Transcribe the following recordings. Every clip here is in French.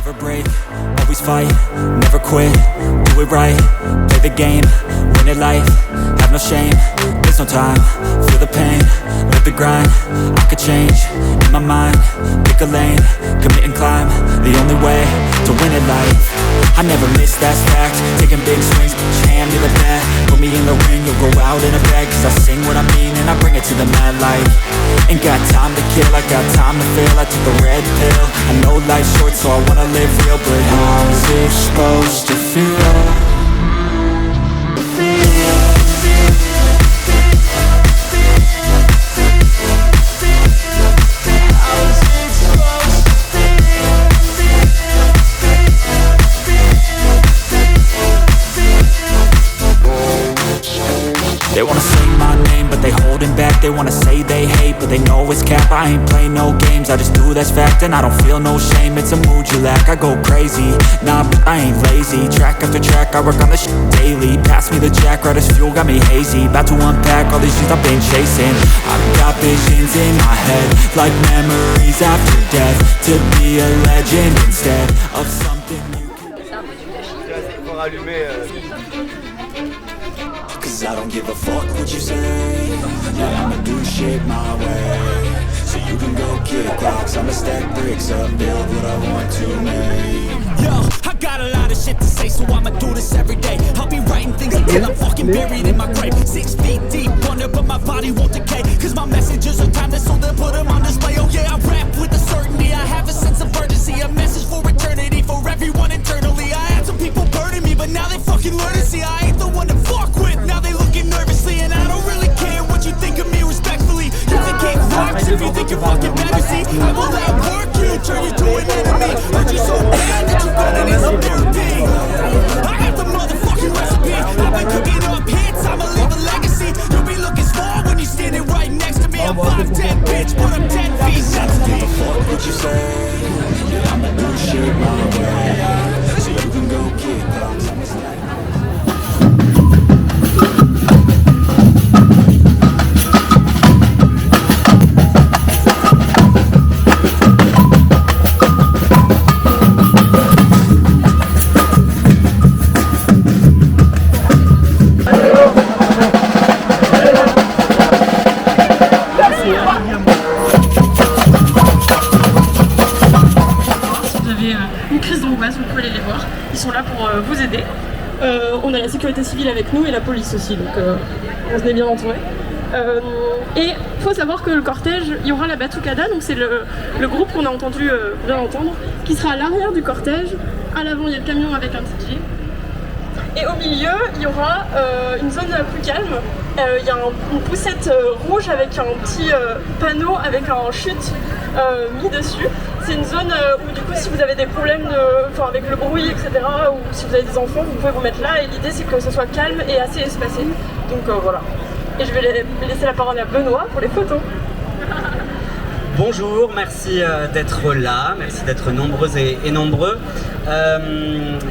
Never break, always fight, never quit, do it right, play the game, win it life, have no shame, there's no time, feel the pain, live the grind, I could change, in my mind, pick a lane, commit and climb, the only way to win it life. I never miss, that's fact, taking big swings, put your hand to the bat, put me in the ring, you'll go out in a bag, cause I sing what I mean and I bring it to the mad light. Ain't got time to kill, I got time to feel, I took the red pill, I know life's short so I wanna live real, but how's it supposed to feel? They wanna say my name, but they holding back. They wanna say they hate, but they know it's cap. I ain't play no games, I just do that's fact. And I don't feel no shame, it's a mood you lack. I go crazy, nah, but I ain't lazy. Track after track, I work on this shit daily. Pass me the jack, right as fuel, got me hazy. About to unpack all these things I've been chasing. I've got visions in my head, like memories after death. To be a legend instead of something you can... Cause I don't give a fuck what you say. Yeah, I'ma do shit my way. So you can go kick rocks, I'ma stack bricks up, build what I want to make. Yo, I got a lot of shit to say, so I'ma do this every day. I'll be writing things until I'm fucking buried in my grave. 6 feet deep under, but my body won't decay. Cause my messages are timeless, so they'll put them on display. Oh yeah, I rap with a certainty, I have a sense of urgency. A message for eternity, for everyone internally. I had some people burning me, but now they fucking learn to see I ain't the one to fuck with. Now they looking nervously, and I don't really care what you think of me respectfully. You can kick rocks if you think you're fucking better. See, I will outwork you, turn you to an enemy. Hurt you so bad that you're gonna need some therapy. I got the motherfucking recipe. I've been cooking up hits, I'ma leave a legacy. You'll be looking small when you're standing right next to me. I'm 5'10", bitch, but I'm 10 feet. That's me. Fuck what you say. Yeah, I'ma do shit my way. So you can go kick rocks. Vous pouvez aller les voir, ils sont là pour vous aider. On a la sécurité civile avec nous et la police aussi, donc on se est bien entouré. Et il faut savoir que le cortège, il y aura la Batucada, donc c'est le groupe qu'on a entendu bien entendre, qui sera à l'arrière du cortège. À l'avant, il y a le camion avec un DJ. Et au milieu, il y aura une zone plus calme. Il y a une poussette rouge avec un petit panneau avec un chute mis dessus. C'est une zone où du coup si vous avez des problèmes avec le bruit, etc. ou si vous avez des enfants, vous pouvez vous mettre là et l'idée c'est que ce soit calme et assez espacé. Donc voilà. Et je vais laisser la parole à Benoît pour les photos. Bonjour, merci d'être là, merci d'être nombreuses et nombreux.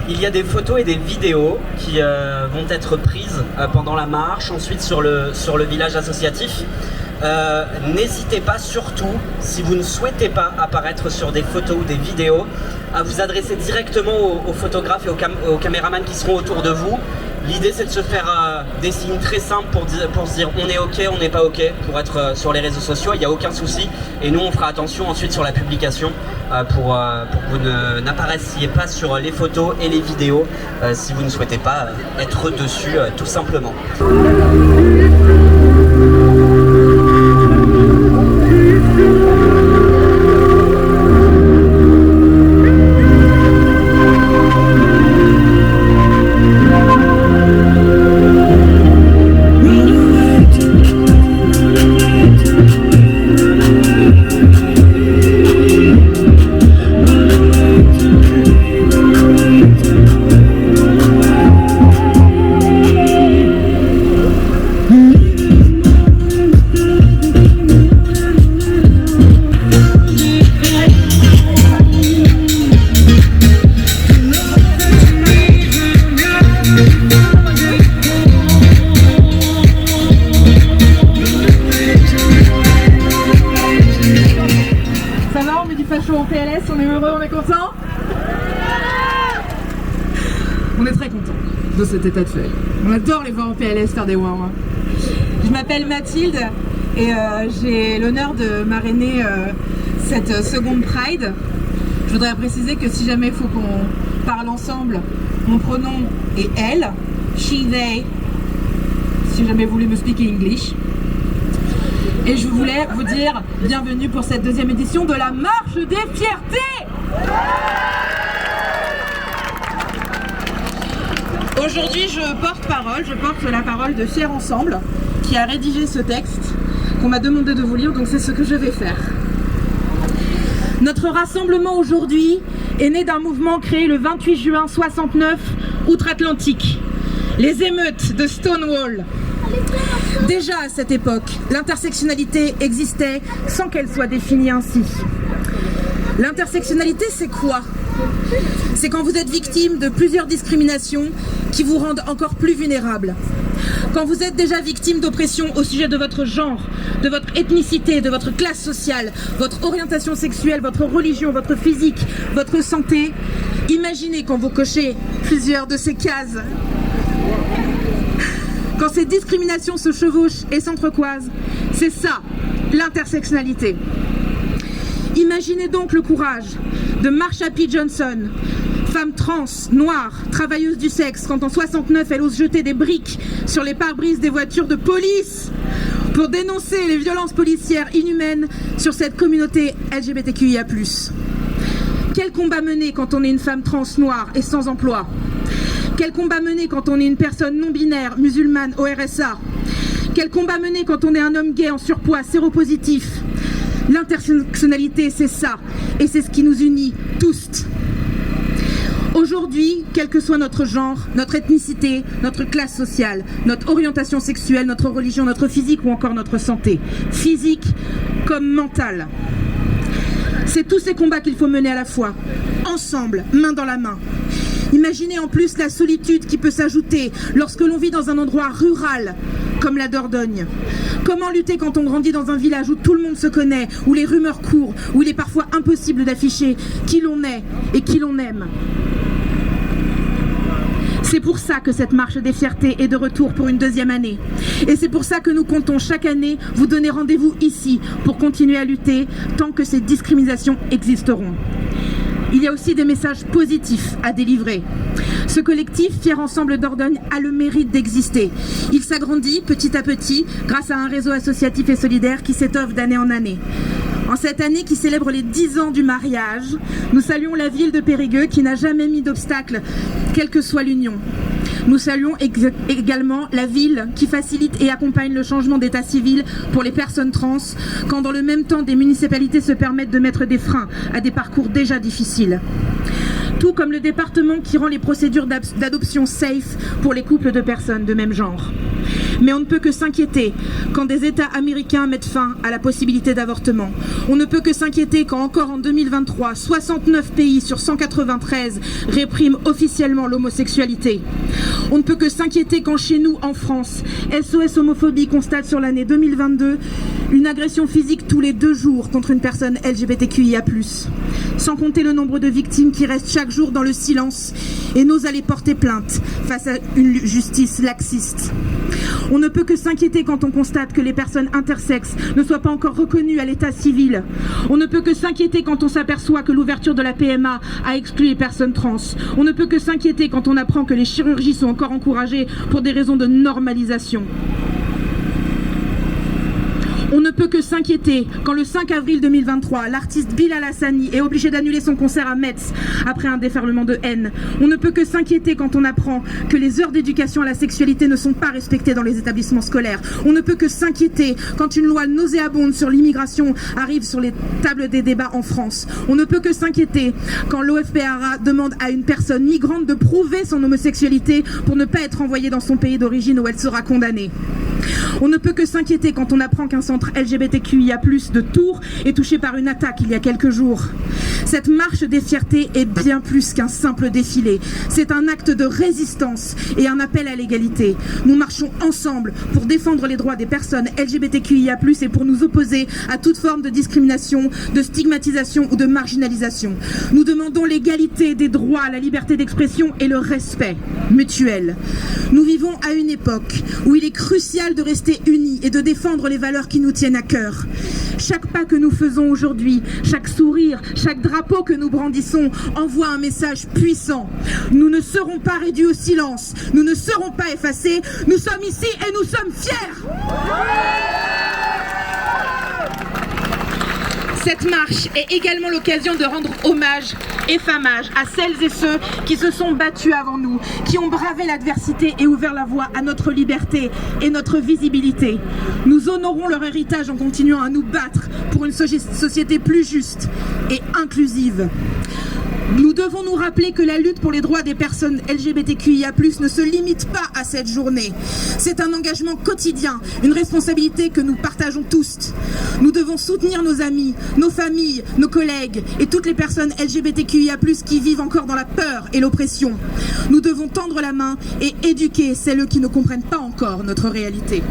Il y a des photos et des vidéos qui vont être prises pendant la marche, ensuite sur le village associatif. N'hésitez pas surtout, si vous ne souhaitez pas apparaître sur des photos ou des vidéos, à vous adresser directement aux photographes et aux caméramans qui seront autour de vous. L'idée c'est de se faire des signes très simples pour se dire on est ok, on n'est pas ok, pour être sur les réseaux sociaux, il n'y a aucun souci. Et nous on fera attention ensuite sur la publication pour que vous n'apparaissiez pas sur les photos et les vidéos si vous ne souhaitez pas être dessus tout simplement. Au PLS, on est heureux, on est content. On est très content de cet état de fait. On adore les voir en PLS faire des wouah. Je m'appelle Mathilde et j'ai l'honneur de marrainer cette seconde Pride. Je voudrais préciser que si jamais il faut qu'on parle ensemble, mon pronom est elle, she, they, si jamais vous voulez me speak English. Et je voulais vous dire bienvenue pour cette deuxième édition de la Marche des Fiertés. Aujourd'hui, je porte la parole de Fier Ensemble, qui a rédigé ce texte qu'on m'a demandé de vous lire, donc c'est ce que je vais faire. Notre rassemblement aujourd'hui est né d'un mouvement créé le 28 juin 69, outre-Atlantique, les émeutes de Stonewall. Déjà à cette époque, l'intersectionnalité existait sans qu'elle soit définie ainsi. L'intersectionnalité, c'est quoi ? C'est quand vous êtes victime de plusieurs discriminations qui vous rendent encore plus vulnérable. Quand vous êtes déjà victime d'oppression au sujet de votre genre, de votre ethnicité, de votre classe sociale, votre orientation sexuelle, votre religion, votre physique, votre santé, imaginez quand vous cochez plusieurs de ces cases. Quand ces discriminations se chevauchent et s'entrecroisent, c'est ça, l'intersectionnalité. Imaginez donc le courage de Marsha P. Johnson, femme trans, noire, travailleuse du sexe, quand en 69 elle ose jeter des briques sur les pare-brises des voitures de police pour dénoncer les violences policières inhumaines sur cette communauté LGBTQIA+. Quel combat mener quand on est une femme trans noire et sans emploi ? Quel combat mener quand on est une personne non-binaire, musulmane, au RSA ? Quel combat mener quand on est un homme gay en surpoids, séropositif ? L'intersectionnalité, c'est ça, et c'est ce qui nous unit tous. Aujourd'hui, quel que soit notre genre, notre ethnicité, notre classe sociale, notre orientation sexuelle, notre religion, notre physique ou encore notre santé, physique comme mentale, c'est tous ces combats qu'il faut mener à la fois, ensemble, main dans la main. Imaginez en plus la solitude qui peut s'ajouter lorsque l'on vit dans un endroit rural comme la Dordogne. Comment lutter quand on grandit dans un village où tout le monde se connaît, où les rumeurs courent, où il est parfois impossible d'afficher qui l'on est et qui l'on aime ? C'est pour ça que cette marche des fiertés est de retour pour une deuxième année. Et c'est pour ça que nous comptons chaque année vous donner rendez-vous ici pour continuer à lutter tant que ces discriminations existeront. Il y a aussi des messages positifs à délivrer. Ce collectif Fier Ensemble Dordogne a le mérite d'exister. Il s'agrandit petit à petit grâce à un réseau associatif et solidaire qui s'étoffe d'année en année. En cette année qui célèbre les 10 ans du mariage, nous saluons la ville de Périgueux qui n'a jamais mis d'obstacle, quelle que soit l'union. Nous saluons également la ville qui facilite et accompagne le changement d'état civil pour les personnes trans, quand dans le même temps des municipalités se permettent de mettre des freins à des parcours déjà difficiles. Tout comme le département qui rend les procédures d'adoption safe pour les couples de personnes de même genre. Mais on ne peut que s'inquiéter quand des États américains mettent fin à la possibilité d'avortement. On ne peut que s'inquiéter quand encore en 2023, 69 pays sur 193 répriment officiellement l'homosexualité. On ne peut que s'inquiéter quand chez nous, en France, SOS Homophobie constate sur l'année 2022 une agression physique tous les 2 jours contre une personne LGBTQIA+. Sans compter le nombre de victimes qui restent chaque jour dans le silence et n'osent aller porter plainte face à une justice laxiste. On ne peut que s'inquiéter quand on constate que les personnes intersexes ne soient pas encore reconnues à l'état civil. On ne peut que s'inquiéter quand on s'aperçoit que l'ouverture de la PMA a exclu les personnes trans. On ne peut que s'inquiéter quand on apprend que les chirurgies sont encore encouragées pour des raisons de normalisation. On ne peut que s'inquiéter quand le 5 avril 2023, l'artiste Bilal Hassani est obligé d'annuler son concert à Metz après un déferlement de haine. On ne peut que s'inquiéter quand on apprend que les heures d'éducation à la sexualité ne sont pas respectées dans les établissements scolaires. On ne peut que s'inquiéter quand une loi nauséabonde sur l'immigration arrive sur les tables des débats en France. On ne peut que s'inquiéter quand l'OFPRA demande à une personne migrante de prouver son homosexualité pour ne pas être envoyée dans son pays d'origine où elle sera condamnée. On ne peut que s'inquiéter quand on apprend qu'un centre LGBTQIA+ de Tours est touché par une attaque il y a quelques jours. Cette marche des fiertés est bien plus qu'un simple défilé. C'est un acte de résistance et un appel à l'égalité. Nous marchons ensemble pour défendre les droits des personnes LGBTQIA+ et pour nous opposer à toute forme de discrimination, de stigmatisation ou de marginalisation. Nous demandons l'égalité des droits, la liberté d'expression et le respect mutuel. Nous vivons à une époque où il est crucial de rester unis et de défendre les valeurs qui nous tiennent à cœur. Chaque pas que nous faisons aujourd'hui, chaque sourire, chaque drapeau que nous brandissons envoie un message puissant. Nous ne serons pas réduits au silence, nous ne serons pas effacés, nous sommes ici et nous sommes fiers. Cette marche est également l'occasion de rendre hommage et famage à celles et ceux qui se sont battus avant nous, qui ont bravé l'adversité et ouvert la voie à notre liberté et notre visibilité. Nous honorons leur héritage en continuant à nous battre pour une société plus juste et inclusive. Nous devons nous rappeler que la lutte pour les droits des personnes LGBTQIA+ ne se limite pas à cette journée. C'est un engagement quotidien, une responsabilité que nous partageons tous. Nous devons soutenir nos amis, nos familles, nos collègues et toutes les personnes LGBTQIA+ qui vivent encore dans la peur et l'oppression. Nous devons tendre la main et éduquer celles qui ne comprennent pas encore notre réalité.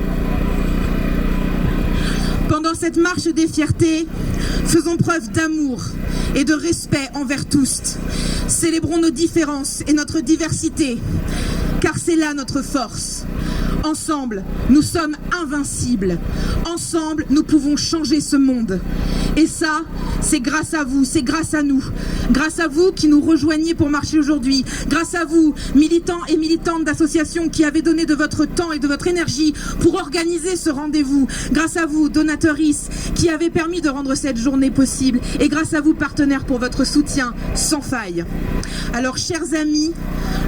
Pendant cette marche des fiertés, faisons preuve d'amour et de respect envers tous. Célébrons nos différences et notre diversité, car c'est là notre force. Ensemble, nous sommes invincibles. Ensemble, nous pouvons changer ce monde. Et ça, c'est grâce à vous, c'est grâce à nous. Grâce à vous qui nous rejoignez pour marcher aujourd'hui. Grâce à vous, militants et militantes d'associations qui avez donné de votre temps et de votre énergie pour organiser ce rendez-vous. Grâce à vous, donatrices, qui avez permis de rendre cette journée possible. Et grâce à vous, partenaires, pour votre soutien sans faille. Alors, chers amis,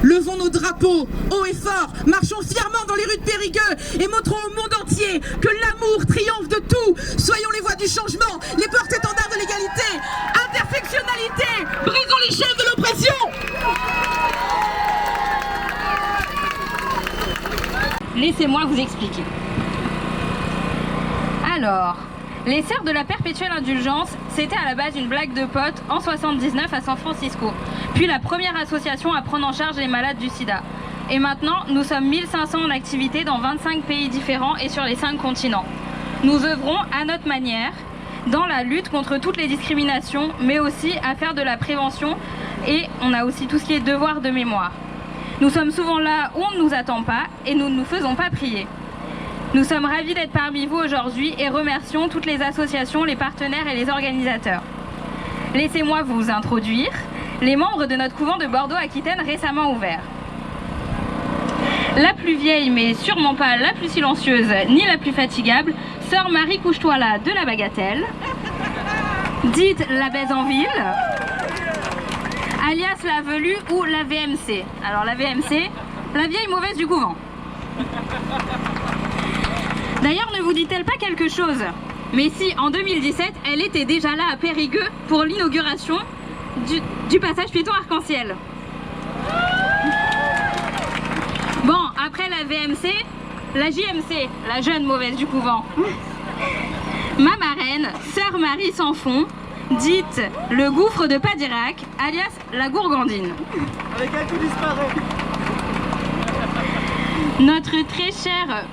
levons nos drapeaux haut et fort, marchons fièrement dans les rues de Périgueux et montrons au monde entier que l'amour triomphe de tout. Soyons les voix du changement, les porte-étendards de l'égalité, intersectionnalité, brisons les chaînes de l'oppression. Laissez-moi vous expliquer. Alors, les Sœurs de la Perpétuelle Indulgence, c'était à la base une blague de potes en 79 à San Francisco, puis la première association à prendre en charge les malades du sida. Et maintenant, nous sommes 1500 en activité dans 25 pays différents et sur les 5 continents. Nous œuvrons à notre manière dans la lutte contre toutes les discriminations, mais aussi à faire de la prévention, et on a aussi tout ce qui est devoir de mémoire. Nous sommes souvent là où on ne nous attend pas et nous ne nous faisons pas prier. Nous sommes ravis d'être parmi vous aujourd'hui et remercions toutes les associations, les partenaires et les organisateurs. Laissez-moi vous introduire les membres de notre couvent de Bordeaux-Aquitaine récemment ouvert. La plus vieille, mais sûrement pas la plus silencieuse, ni la plus fatigable, Sœur Marie Couche-toi-là de la Bagatelle, dite la baise en ville, alias la velue ou la VMC. Alors la VMC, la vieille mauvaise du couvent. D'ailleurs, ne vous dit-elle pas quelque chose? Mais si, en 2017, elle était déjà là à Périgueux pour l'inauguration du passage piéton arc-en-ciel. Bon, après la VMC, la JMC, la jeune mauvaise du couvent. Ma marraine, Sœur Marie Sans Fond, dite le gouffre de Padirac, alias la gourgandine. Avec elle, tout disparaît. Notre très cher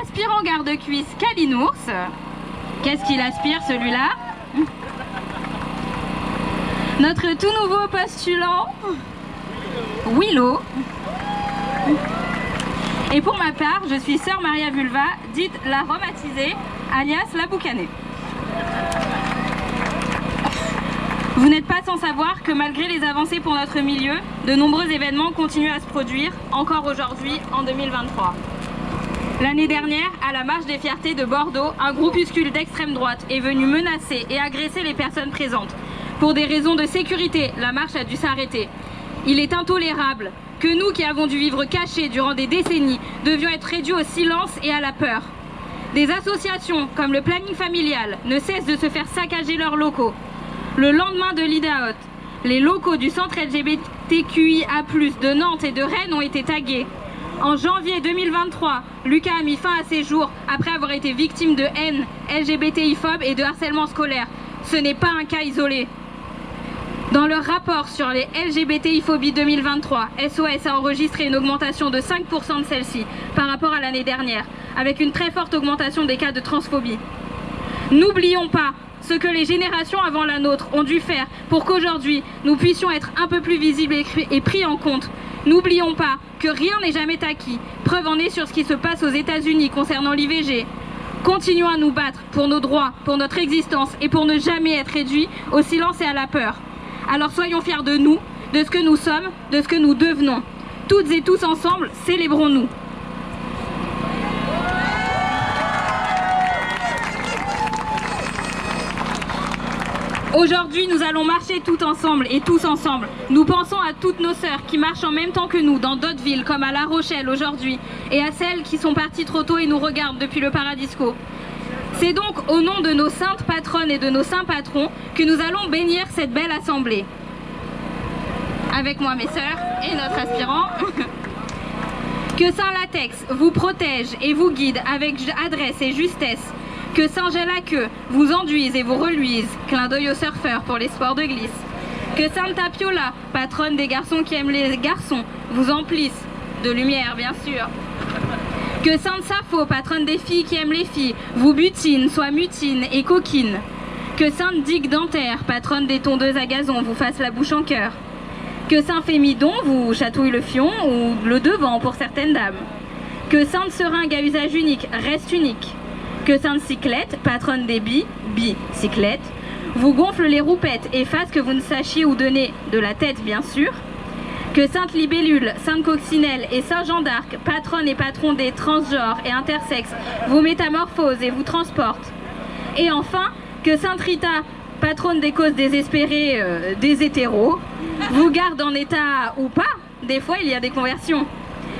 aspirant garde-cuisse Kalinours. Qu'est-ce qu'il aspire celui-là? Notre tout nouveau postulant Willow. Et pour ma part, je suis Sœur Maria Vulva, dite la rhumatisée, alias la boucanée. Vous n'êtes pas sans savoir que malgré les avancées pour notre milieu, de nombreux événements continuent à se produire, encore aujourd'hui, en 2023. L'année dernière, à la Marche des Fiertés de Bordeaux, un groupuscule d'extrême droite est venu menacer et agresser les personnes présentes. Pour des raisons de sécurité, la marche a dû s'arrêter. Il est intolérable que nous qui avons dû vivre cachés durant des décennies devions être réduits au silence et à la peur. Des associations comme le Planning Familial ne cessent de se faire saccager leurs locaux. Le lendemain de l'IDAOT, les locaux du centre LGBTQIA+ de Nantes et de Rennes ont été tagués. En janvier 2023, Lucas a mis fin à ses jours après avoir été victime de haine LGBTI-phobe et de harcèlement scolaire. Ce n'est pas un cas isolé. Dans leur rapport sur les LGBTI-phobies 2023, SOS a enregistré une augmentation de 5% de celle-ci par rapport à l'année dernière, avec une très forte augmentation des cas de transphobie. N'oublions pas ce que les générations avant la nôtre ont dû faire pour qu'aujourd'hui nous puissions être un peu plus visibles et pris en compte. N'oublions pas que rien n'est jamais acquis. Preuve en est sur ce qui se passe aux États-Unis concernant l'IVG. Continuons à nous battre pour nos droits, pour notre existence et pour ne jamais être réduits au silence et à la peur. Alors soyons fiers de nous, de ce que nous sommes, de ce que nous devenons. Toutes et tous ensemble, célébrons-nous. Aujourd'hui, nous allons marcher tout ensemble et tous ensemble. Nous pensons à toutes nos sœurs qui marchent en même temps que nous dans d'autres villes comme à La Rochelle aujourd'hui et à celles qui sont parties trop tôt et nous regardent depuis le Paradisco. C'est donc au nom de nos saintes patronnes et de nos saints patrons que nous allons bénir cette belle assemblée. Avec moi mes sœurs et notre aspirant. Que Saint Latex vous protège et vous guide avec adresse et justesse. Que Saint Gelaqueux vous enduise et vous reluise, clin d'œil aux surfeurs pour les sports de glisse. Que Sainte Tapiola, patronne des garçons qui aiment les garçons, vous emplisse, de lumière bien sûr. Que Sainte Sappho, patronne des filles qui aiment les filles, vous butine, soit mutine et coquine. Que Sainte Digue Dentaire, patronne des tondeuses à gazon, vous fasse la bouche en cœur. Que Saint Fémidon vous chatouille le fion ou le devant pour certaines dames. Que Sainte Seringue à usage unique reste unique. Que Sainte Cyclette, patronne des bicyclettes, vous gonfle les roupettes et fasse que vous ne sachiez où donner de la tête bien sûr. Que Sainte Libellule, Sainte Coccinelle et Saint Jean d'Arc, patronne et patron des transgenres et intersexes, vous métamorphose et vous transporte. Et enfin, que Sainte Rita, patronne des causes désespérées des hétéros, vous garde en état ou pas, des fois il y a des conversions.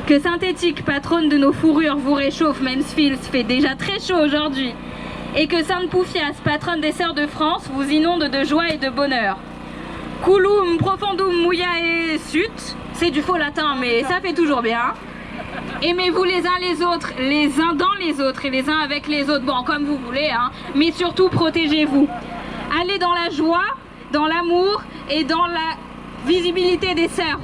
Que Sainte Éthique, patronne de nos fourrures, vous réchauffe, même s'il fait déjà très chaud aujourd'hui. Et que Sainte Poufias, patronne des Sœurs de France, vous inonde de joie et de bonheur. Culum profondum muiae sut, c'est du faux latin mais ça fait toujours bien. Aimez-vous les uns les autres, les uns dans les autres et les uns avec les autres, bon comme vous voulez, hein. Mais surtout protégez-vous. Allez dans la joie, dans l'amour et dans la visibilité des sœurs.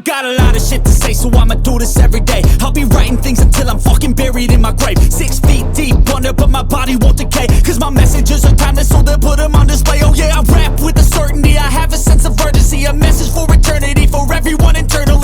Got a lot of shit to say, so I'ma do this every day. I'll be writing things until I'm fucking buried in my grave. 6 feet deep under, but my body won't decay. Cause my messages are timeless, so they'll put them on display. Oh yeah, I rap with a certainty, I have a sense of urgency. A message for eternity, for everyone internally.